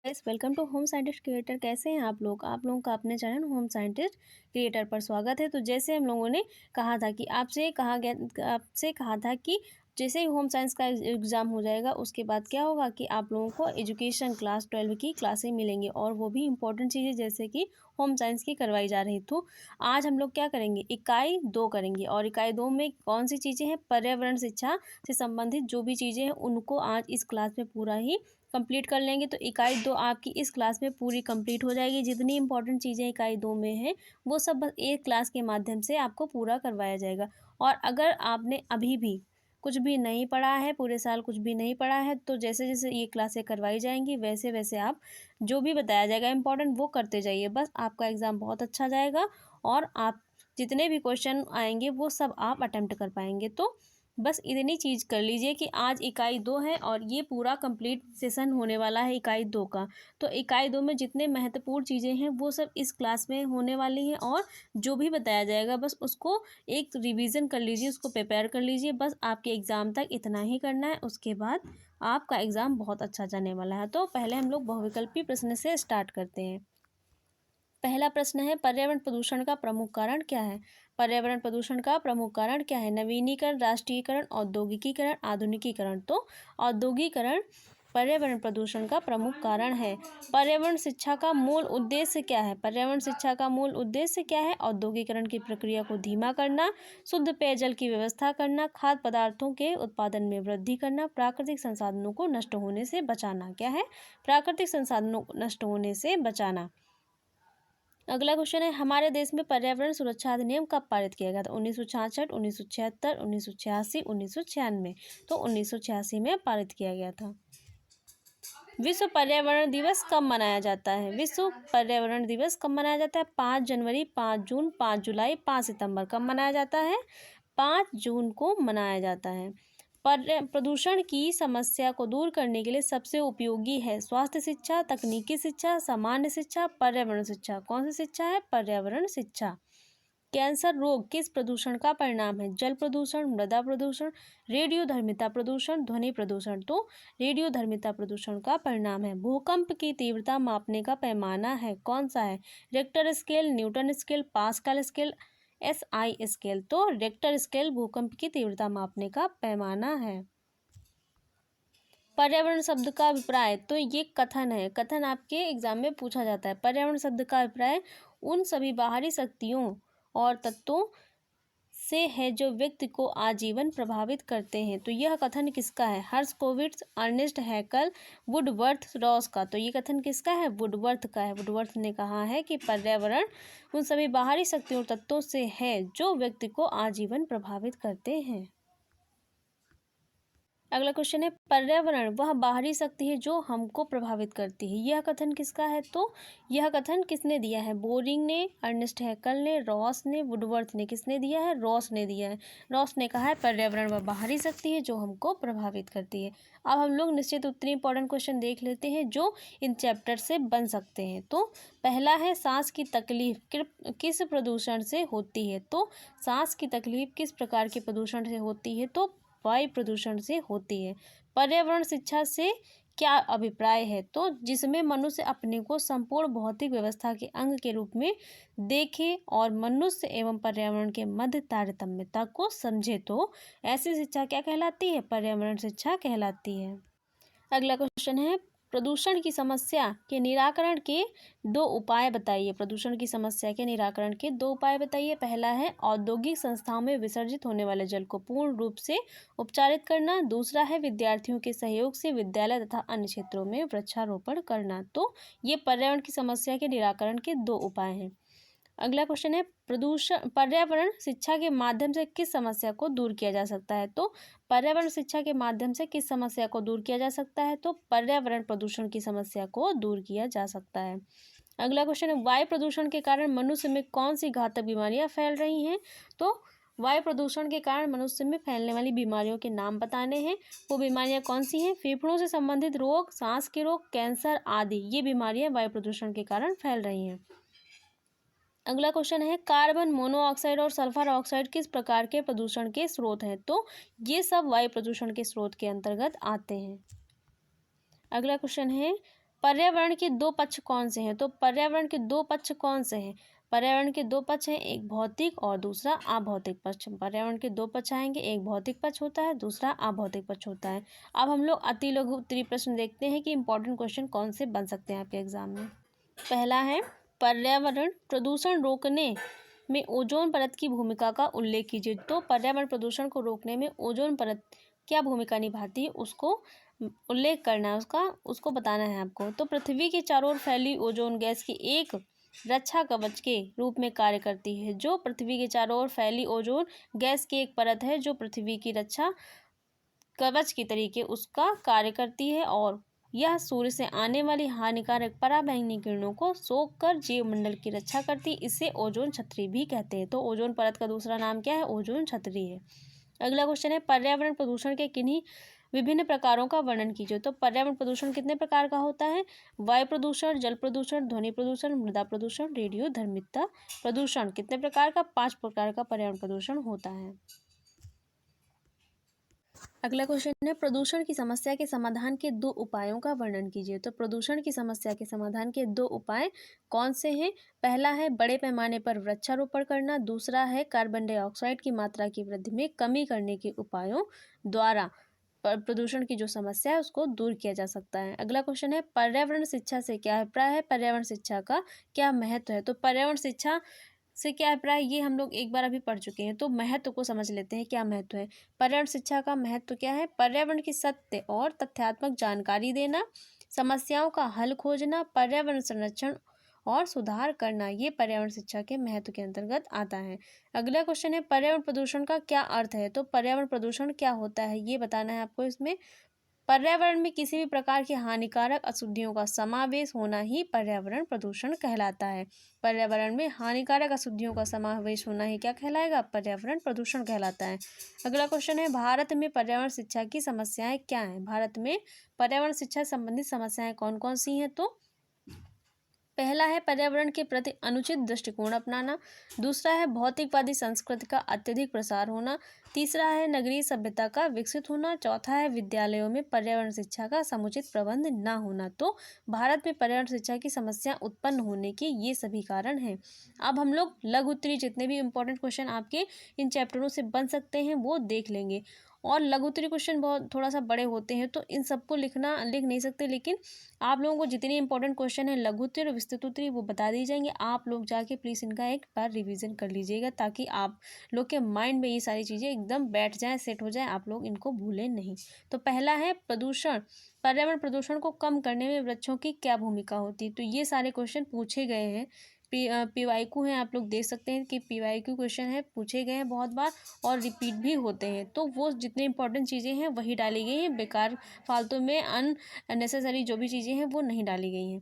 Welcome to home scientist creator. कैसे हैं आप लोगों का अपने चैनल होम साइंटिस्ट क्रिएटर पर स्वागत है। तो जैसे हम लोगों ने कहा था कि आपसे कहा था कि जैसे ही होम साइंस का एग्ज़ाम हो जाएगा उसके बाद क्या होगा कि आप लोगों को एजुकेशन क्लास 12 की क्लासें मिलेंगी और वो भी इम्पोर्टेंट चीज़ें जैसे कि होम साइंस की करवाई जा रही। तो आज हम लोग क्या करेंगे, इकाई 2 करेंगे और इकाई 2 में कौन सी चीज़ें हैं, पर्यावरण शिक्षा से संबंधित जो भी चीज़ें हैं उनको आज इस क्लास में पूरा ही कंप्लीट कर लेंगे। तो इकाई 2 आपकी इस क्लास में पूरी कंप्लीट हो जाएगी। जितनी इंपॉर्टेंट चीज़ें इकाई 2 में हैं वो सब बस एक क्लास के माध्यम से आपको पूरा करवाया जाएगा। और अगर आपने अभी भी कुछ भी नहीं पढ़ा है, पूरे साल कुछ भी नहीं पढ़ा है, तो जैसे-जैसे ये क्लासें करवाई जाएँगी वैसे-वैसे आप जो भी बताया जाएगा इम्पोर्टेंट वो करते जाइए। बस आपका एग्ज़ाम बहुत अच्छा जाएगा और आप जितने भी क्वेश्चन आएँगे वो सब आप अटेम्प्ट कर पाएँगे। तो बस इतनी चीज़ कर लीजिए कि आज इकाई 2 है और ये पूरा कंप्लीट सेशन होने वाला है इकाई 2 का। तो इकाई 2 में जितने महत्वपूर्ण चीज़ें हैं वो सब इस क्लास में होने वाली हैं और जो भी बताया जाएगा बस उसको एक रिवीजन कर लीजिए, उसको प्रिपेयर कर लीजिए। बस आपके एग्ज़ाम तक इतना ही करना है, उसके बाद आपका एग्ज़ाम बहुत अच्छा जाने वाला है। तो पहले हम लोग बहुविकल्पी प्रश्न से स्टार्ट करते हैं। पहला प्रश्न है, पर्यावरण प्रदूषण का प्रमुख कारण क्या है? पर्यावरण प्रदूषण का प्रमुख कारण क्या है? नवीनीकरण, राष्ट्रीयकरण, औद्योगिकीकरण, आधुनिकीकरण। तो औद्योगिकरण पर्यावरण प्रदूषण का प्रमुख कारण है। पर्यावरण शिक्षा का मूल उद्देश्य क्या है? पर्यावरण शिक्षा का मूल उद्देश्य क्या है? औद्योगिकरण की प्रक्रिया को धीमा करना, शुद्ध पेयजल की व्यवस्था करना, खाद्य पदार्थों के उत्पादन में वृद्धि करना, प्राकृतिक संसाधनों को नष्ट होने से बचाना। क्या है? प्राकृतिक संसाधनों को नष्ट होने से बचाना। अगला क्वेश्चन है, हमारे देश में पर्यावरण सुरक्षा अधिनियम कब पारित किया गया था? 1966, 1976, 1986, 1996। तो 1986 में पारित किया गया था। विश्व पर्यावरण दिवस कब मनाया जाता है? विश्व पर्यावरण दिवस कब मनाया जाता है? 5 जनवरी, 5 जून, 5 जुलाई, 5 सितंबर। कब मनाया जाता है? 5 जून को मनाया जाता है। प्रदूषण की समस्या को दूर करने के लिए सबसे उपयोगी है स्वास्थ्य शिक्षा, तकनीकी शिक्षा, सामान्य शिक्षा, पर्यावरण शिक्षा। कौन सी शिक्षा है? पर्यावरण शिक्षा। कैंसर रोग किस प्रदूषण का परिणाम है? जल प्रदूषण, मृदा प्रदूषण, रेडियोधर्मिता प्रदूषण, ध्वनि प्रदूषण। तो रेडियोधर्मिता प्रदूषण का परिणाम है। भूकंप की तीव्रता मापने का पैमाना है, कौन सा है? Richter scale, Newton scale, pascal scale, SI scale. तो रिक्टर स्केल भूकंप की तीव्रता मापने का पैमाना है। पर्यावरण शब्द का अभिप्राय, तो ये कथन है। कथन आपके एग्जाम में पूछा जाता है। पर्यावरण शब्द का अभिप्राय उन सभी बाहरी शक्तियों और तत्वों से है जो व्यक्ति को आजीवन प्रभावित करते हैं। तो यह कथन किसका है? हर्स्कोविट्ज़, अर्नेस्ट हैकल, वुडवर्थ, रॉस का। तो ये कथन किसका है? वुडवर्थ का है। वुडवर्थ ने कहा है कि पर्यावरण उन सभी बाहरी शक्तियों और तत्वों से है जो व्यक्ति को आजीवन प्रभावित करते हैं। अगला क्वेश्चन है, पर्यावरण वह बाहरी शक्ति है जो हमको प्रभावित करती है। यह कथन किसका है? तो यह कथन किसने दिया है? बोरिंग ने, अर्नेस्ट हैकल ने, रॉस ने, वुडवर्थ ने। किसने दिया है? रॉस ने दिया है। रॉस ने कहा है पर्यावरण वह बाहरी शक्ति है जो हमको प्रभावित करती है। अब हम लोग निश्चित उत्तरीय इंपॉर्टेंट क्वेश्चन देख लेते हैं जो इन चैप्टर से बन सकते हैं। तो पहला है, सांस की तकलीफ किस प्रदूषण से होती है? तो सांस की तकलीफ किस प्रकार के प्रदूषण से होती है? तो वायु प्रदूषण से होती है। पर्यावरण शिक्षा से क्या अभिप्राय है? तो जिसमें मनुष्य अपने को संपूर्ण भौतिक व्यवस्था के अंग के रूप में देखे और मनुष्य एवं पर्यावरण के मध्य तारतम्यता को समझे। तो ऐसी शिक्षा क्या कहलाती है? पर्यावरण शिक्षा कहलाती है। अगला क्वेश्चन है, प्रदूषण की समस्या के निराकरण के 2 उपाय बताइए। प्रदूषण की समस्या के निराकरण के 2 उपाय बताइए। पहला है, औद्योगिक संस्थाओं में विसर्जित होने वाले जल को पूर्ण रूप से उपचारित करना। दूसरा है, विद्यार्थियों के सहयोग से विद्यालय तथा अन्य क्षेत्रों में वृक्षारोपण करना। तो ये पर्यावरण की समस्या के निराकरण के 2 उपाय हैं। अगला क्वेश्चन है, पर्यावरण शिक्षा के माध्यम से किस समस्या को दूर किया जा सकता है? तो पर्यावरण शिक्षा के माध्यम से किस समस्या को दूर किया जा सकता है? तो पर्यावरण प्रदूषण की समस्या को दूर किया जा सकता है। अगला क्वेश्चन है, वायु प्रदूषण के कारण मनुष्य में कौन सी घातक बीमारियां फैल रही हैं? तो वायु प्रदूषण के कारण मनुष्य में फैलने वाली बीमारियों के नाम बताने हैं। वो बीमारियां कौन सी हैं? फेफड़ों से संबंधित रोग, सांस के रोग, कैंसर आदि ये बीमारियां वायु प्रदूषण के कारण फैल रही हैं। अगला क्वेश्चन है, कार्बन मोनोऑक्साइड और सल्फर ऑक्साइड किस प्रकार के प्रदूषण के स्रोत हैं? तो ये सब वायु प्रदूषण के स्रोत के अंतर्गत आते हैं। अगला क्वेश्चन है, पर्यावरण के दो पक्ष कौन से हैं? तो पर्यावरण के दो पक्ष कौन से हैं? पर्यावरण के दो पक्ष हैं, एक भौतिक और दूसरा अभौतिक पक्ष। पर्यावरण के दो पक्ष आएंगे, एक भौतिक पक्ष होता है, दूसरा अभौतिक पक्ष होता है। अब हम लोग अति लघु उत्तरीय प्रश्न देखते हैं कि इंपॉर्टेंट क्वेश्चन कौन से बन सकते हैं आपके एग्जाम में। पहला है, पर्यावरण प्रदूषण रोकने में ओजोन परत की भूमिका का उल्लेख कीजिए। तो पर्यावरण प्रदूषण को रोकने में ओजोन परत क्या भूमिका निभाती है, उसको उल्लेख करना है, उसको बताना है आपको। तो पृथ्वी के चारों ओर फैली ओजोन गैस की एक रक्षा कवच के रूप में कार्य करती है। जो पृथ्वी के चारों ओर फैली ओजोन गैस की एक परत है जो पृथ्वी की रक्षा कवच की तरीके उसका कार्य करती है, और यह सूर्य से आने वाली हानिकारक पराबैंगनी किरणों को सोख कर जीवमंडल की रक्षा करती है। इसे ओजोन छतरी भी कहते हैं। तो ओजोन परत का दूसरा नाम क्या है? ओजोन छतरी है। अगला क्वेश्चन है, पर्यावरण प्रदूषण के किन्हीं विभिन्न प्रकारों का वर्णन कीजिए। तो पर्यावरण प्रदूषण कितने प्रकार का होता है? वायु प्रदूषण, जल प्रदूषण, ध्वनि प्रदूषण, मृदा प्रदूषण, रेडियो धर्मिता प्रदूषण। कितने प्रकार का? 5 प्रकार का पर्यावरण प्रदूषण होता है। अगला क्वेश्चन है, प्रदूषण की समस्या के समाधान के 2 उपायों का वर्णन कीजिए। तो प्रदूषण की समस्या के समाधान के 2 उपाय कौन से हैं? पहला है बड़े पैमाने पर वृक्षारोपण करना, दूसरा है कार्बन डाइऑक्साइड की मात्रा की वृद्धि में कमी करने के उपायों द्वारा प्रदूषण की जो समस्या है उसको दूर किया जा सकता है। अगला क्वेश्चन है, पर्यावरण शिक्षा से क्या अभिप्राय है? पर्यावरण शिक्षा का क्या महत्व है? तो पर्यावरण शिक्षा से क्या अभिप्राय, ये हम लोग एक बार अभी पढ़ चुके हैं। तो महत्व को समझ लेते हैं, क्या महत्व है। पर्यावरण शिक्षा का महत्व क्या है? पर्यावरण की सत्य और तथ्यात्मक जानकारी देना, समस्याओं का हल खोजना, पर्यावरण संरक्षण और सुधार करना, ये पर्यावरण शिक्षा के महत्व के अंतर्गत आता है। अगला क्वेश्चन है, पर्यावरण प्रदूषण का क्या अर्थ है? तो पर्यावरण प्रदूषण क्या होता है ये बताना है आपको। इसमें पर्यावरण में किसी भी प्रकार की हानिकारक अशुद्धियों का समावेश होना ही पर्यावरण प्रदूषण कहलाता है। पर्यावरण में हानिकारक अशुद्धियों का समावेश होना ही क्या कहलाएगा? पर्यावरण प्रदूषण कहलाता है। अगला क्वेश्चन है, भारत में पर्यावरण शिक्षा की समस्याएं क्या हैं? भारत में पर्यावरण शिक्षा संबंधित समस्याएं कौन कौन सी हैं? तो पहला है पर्यावरण के प्रति अनुचित दृष्टिकोण अपनाना, दूसरा है भौतिकवादी संस्कृति का अत्यधिक प्रसार होना, तीसरा है नगरीय सभ्यता का विकसित होना, चौथा है विद्यालयों में पर्यावरण शिक्षा का समुचित प्रबंध न होना। तो भारत में पर्यावरण शिक्षा की समस्या उत्पन्न होने के ये सभी कारण हैं। अब हम लोग लघु उत्तरीय जितने भी इंपॉर्टेंट क्वेश्चन आपके इन चैप्टरों से बन सकते हैं वो देख लेंगे। और लघु उत्तरीय क्वेश्चन बहुत थोड़ा सा बड़े होते हैं तो इन सबको लिख नहीं सकते, लेकिन आप लोगों को जितने इंपॉर्टेंट क्वेश्चन है लघु उत्तरीय और विस्तृत उत्तरीय वो बता दी जाएंगे। आप लोग जाके प्लीज़ इनका एक बार रिवीजन कर लीजिएगा ताकि आप लोग के माइंड में ये सारी चीज़ें एकदम बैठ जाएं, सेट हो जाए, आप लोग इनको भूलें नहीं। तो पहला है प्रदूषण, पर्यावरण प्रदूषण को कम करने में वृक्षों की क्या भूमिका होती है? तो ये सारे क्वेश्चन पूछे गए हैं, पीवाईक्यू हैं, आप लोग देख सकते हैं कि पीवाईक्यू क्वेश्चन है, पूछे गए हैं बहुत बार और रिपीट भी होते हैं। तो वो जितने इंपॉर्टेंट चीज़ें हैं वही डाली गई हैं, बेकार फालतू में अननेसेसरी जो भी चीज़ें हैं वो नहीं डाली गई हैं।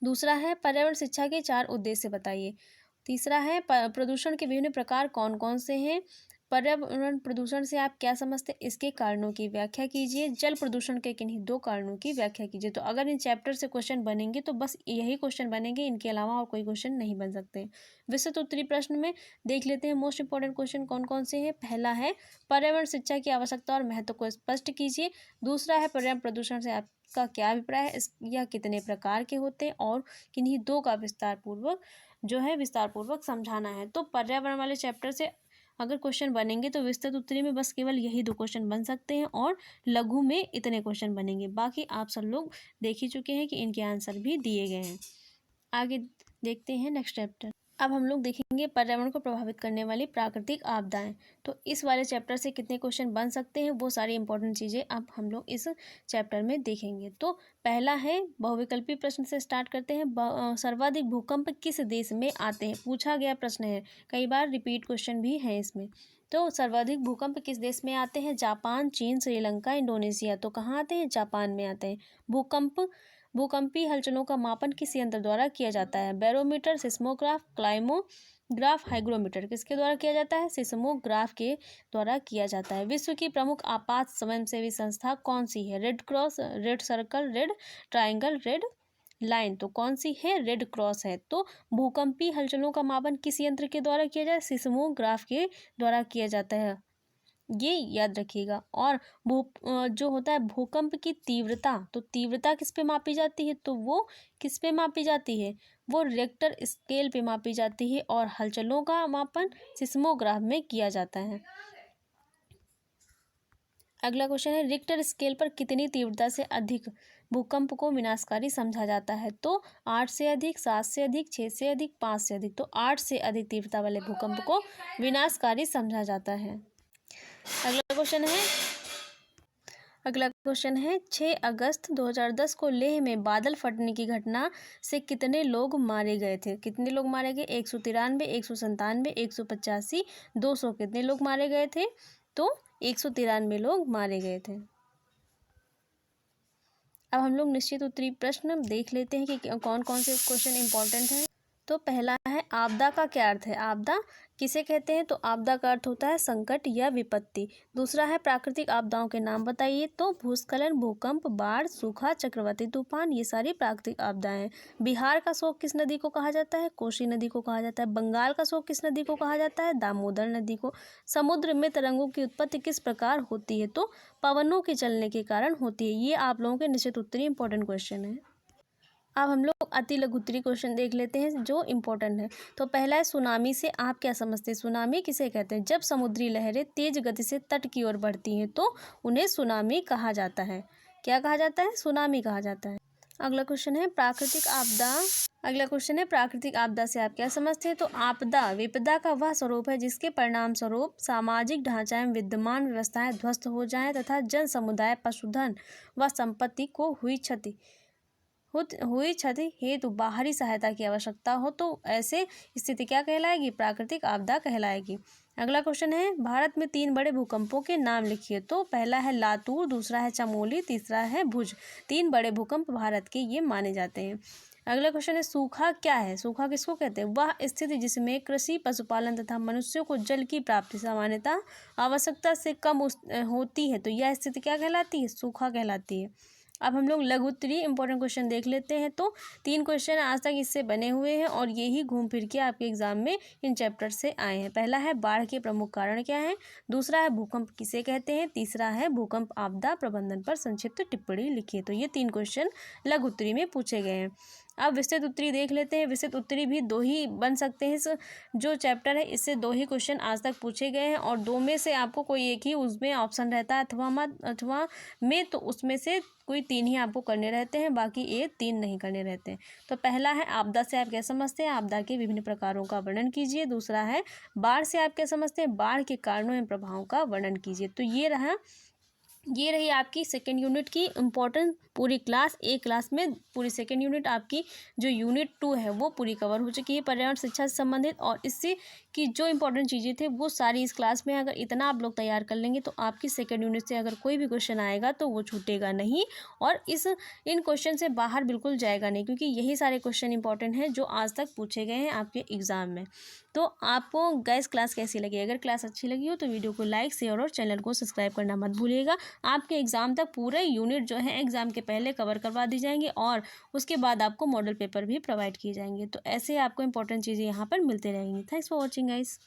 दूसरा है पर्यावरण शिक्षा के 4 उद्देश्य बताइए। तीसरा है प्रदूषण के विभिन्न प्रकार कौन कौन से हैं? पर्यावरण प्रदूषण से आप क्या समझते हैं, इसके कारणों की व्याख्या कीजिए। जल प्रदूषण के किन्हीं 2 कारणों की व्याख्या कीजिए। तो अगर इन चैप्टर से क्वेश्चन बनेंगे तो बस यही क्वेश्चन बनेंगे, इनके अलावा और कोई क्वेश्चन नहीं बन सकते। विस्तृत उत्तरीय प्रश्न में देख लेते हैं मोस्ट इंपॉर्टेंट क्वेश्चन कौन कौन से हैं। पहला है पर्यावरण शिक्षा की आवश्यकता और महत्व को स्पष्ट कीजिए। दूसरा है पर्यावरण प्रदूषण से आपका क्या अभिप्राय है, यह कितने प्रकार के होते हैं, और किन्हीं 2 का विस्तार पूर्वक समझाना है। तो पर्यावरण वाले चैप्टर से अगर क्वेश्चन बनेंगे तो विस्तृत उत्तरीय में बस केवल यही 2 क्वेश्चन बन सकते हैं और लघु में इतने क्वेश्चन बनेंगे। बाकी आप सब लोग देख ही चुके हैं कि इनके आंसर भी दिए गए हैं। आगे देखते हैं नेक्स्ट चैप्टर। अब हम लोग देखेंगे पर्यावरण को प्रभावित करने वाली प्राकृतिक आपदाएं। तो इस वाले चैप्टर से कितने क्वेश्चन बन सकते हैं वो सारी इंपॉर्टेंट चीज़ें अब हम लोग इस चैप्टर में देखेंगे। तो पहला है बहुविकल्पी प्रश्न से स्टार्ट करते हैं। सर्वाधिक भूकंप किस देश में आते हैं? पूछा गया प्रश्न है, कई बार रिपीट क्वेश्चन भी है इसमें। तो सर्वाधिक भूकंप किस देश में आते हैं? जापान, चीन, श्रीलंका, इंडोनेशिया। तो कहाँ आते हैं? जापान में आते हैं। भूकंपीय हलचलों का मापन किस यंत्र द्वारा किया जाता है? Barometer, seismograph, climograph, hygrometer. किसके द्वारा किया जाता है? सिस्मोग्राफ के द्वारा किया जाता है। विश्व की प्रमुख आपात स्वयंसेवी संस्था कौन सी है? Red cross, red circle, red triangle, red line. तो कौन सी है? रेड क्रॉस है। तो भूकंपीय हलचलों का मापन किस यंत्र के द्वारा किया जाए? सिस्मोग्राफ के द्वारा किया जाता है। ये याद रखिएगा। और जो होता है भूकंप की तीव्रता, तो तीव्रता किस पे मापी जाती है, तो वो किस पे मापी जाती है, वो रिक्टर स्केल पे मापी जाती है। और हलचलों का मापन सिस्मोग्राफ में किया जाता है। अगला क्वेश्चन है, रिक्टर स्केल पर कितनी तीव्रता से अधिक भूकंप को विनाशकारी समझा जाता है, तो 8 से अधिक, 7 से अधिक, 6 से अधिक, 5 से अधिक। तो 8 से अधिक तीव्रता वाले भूकंप को विनाशकारी समझा जाता है। अगला क्वेश्चन है 6 अगस्त 2010 को लेह में बादल फटने की घटना से कितने लोग मारे गए थे। कितने लोग मारे गए, 193, 197, 185, 200। कितने लोग मारे गए थे, तो 193 लोग मारे गए थे। अब हम लोग निश्चित उत्तरीय प्रश्न देख लेते हैं कि कौन कौन से क्वेश्चन इंपॉर्टेंट हैं। तो पहला है, आपदा का क्या अर्थ है। आपदा किसे कहते हैं, तो आपदा का अर्थ होता है संकट या विपत्ति। दूसरा है, प्राकृतिक आपदाओं के नाम बताइए, तो भूस्खलन, भूकंप, बाढ़, सूखा, चक्रवाती तूफान, ये सारी प्राकृतिक आपदाएं हैं। बिहार का शोक किस नदी को कहा जाता है, कोसी नदी को कहा जाता है। बंगाल का शोक किस नदी को कहा जाता है, दामोदर नदी को। समुद्र में तरंगों की उत्पत्ति किस प्रकार होती है, तो पवनों के चलने के कारण होती है। ये आप लोगों के निश्चित उत्तरीय इंपॉर्टेंट क्वेश्चन है। अब हम लोग अति लघु उत्तरीय क्वेश्चन देख लेते हैं जो इम्पोर्टेंट है। तो पहला है, सुनामी से आप क्या समझते हैं। सुनामी किसे कहते हैं, जब समुद्री लहरें तेज गति से तट की ओर बढ़ती हैं तो उन्हें सुनामी कहा जाता है। क्या कहा जाता है, सुनामी कहा जाता है। अगला क्वेश्चन है, प्राकृतिक आपदा से आप क्या समझते हैं। तो आपदा विपदा का वह स्वरूप है जिसके परिणाम स्वरूप सामाजिक ढांचा एवं विद्यमान व्यवस्थाएं ध्वस्त हो जाएं तथा जन समुदाय, पशुधन व संपत्ति को हुई क्षति हेतु बाहरी सहायता की आवश्यकता हो, तो ऐसे स्थिति क्या कहलाएगी, प्राकृतिक आपदा कहलाएगी। अगला क्वेश्चन है, भारत में 3 बड़े भूकंपों के नाम लिखिए। तो पहला है लातूर, दूसरा है चमोली, तीसरा है भुज। 3 बड़े भूकंप भारत के ये माने जाते हैं। अगला क्वेश्चन है, सूखा क्या है। सूखा किसको कहते हैं, वह स्थिति जिसमें कृषि, पशुपालन तथा मनुष्यों को जल की प्राप्ति सामान्यतः आवश्यकता से कम होती है, तो यह स्थिति क्या कहलाती है, सूखा कहलाती है। अब हम लोग लघु उत्तरीय इंपॉर्टेंट क्वेश्चन देख लेते हैं। तो 3 क्वेश्चन आज तक इससे बने हुए हैं और ये ही घूम फिर के आपके एग्जाम में इन चैप्टर से आए हैं। पहला है, बाढ़ के प्रमुख कारण क्या हैं। दूसरा है, भूकंप किसे कहते हैं। तीसरा है, भूकंप आपदा प्रबंधन पर संक्षिप्त टिप्पणी लिखिए। तो ये 3 क्वेश्चन लघु उत्तरीय में पूछे गए हैं। अब विस्तृत उत्तरीय देख लेते हैं। विस्तृत उत्तरीय भी 2 ही बन सकते हैं। जो चैप्टर है इससे 2 ही क्वेश्चन आज तक पूछे गए हैं और 2 में से आपको कोई एक ही उसमें ऑप्शन रहता है अथवा में, तो उसमें से कोई 3 ही आपको करने रहते हैं, बाकी ये 3 नहीं करने रहते हैं। तो पहला है, आपदा से आप क्या समझते हैं। आपदा के विभिन्न प्रकारों का वर्णन कीजिए। दूसरा है, बाढ़ से आप क्या समझते हैं। बाढ़ के कारणों एवं प्रभावों का वर्णन कीजिए। तो ये रही आपकी सेकेंड यूनिट की इम्पोर्टेंट पूरी क्लास। एक क्लास में पूरी सेकेंड यूनिट आपकी जो यूनिट 2 है वो पूरी कवर हो चुकी है पर्यावरण शिक्षा से संबंधित, और इससे की जो इंपॉर्टेंट चीज़ें थे वो सारी इस क्लास में अगर इतना आप लोग तैयार कर लेंगे तो आपकी सेकेंड यूनिट से अगर कोई भी क्वेश्चन आएगा तो वो छूटेगा नहीं और इन क्वेश्चन से बाहर बिल्कुल जाएगा नहीं, क्योंकि यही सारे क्वेश्चन इंपॉर्टेंट हैं जो आज तक पूछे गए हैं आपके एग्जाम में। तो आपको गैस क्लास कैसी लगी, अगर क्लास अच्छी लगी हो तो वीडियो को लाइक, शेयर और चैनल को सब्सक्राइब करना मत भूलिएगा। आपके एग्ज़ाम तक पूरे यूनिट जो है एग्ज़ाम के पहले कवर करवा दी जाएंगे और उसके बाद आपको मॉडल पेपर भी प्रोवाइड किए जाएंगे। तो ऐसे आपको इंपॉर्टेंट चीज़ें यहाँ पर मिलते रहेंगी। Thanks for watching guys.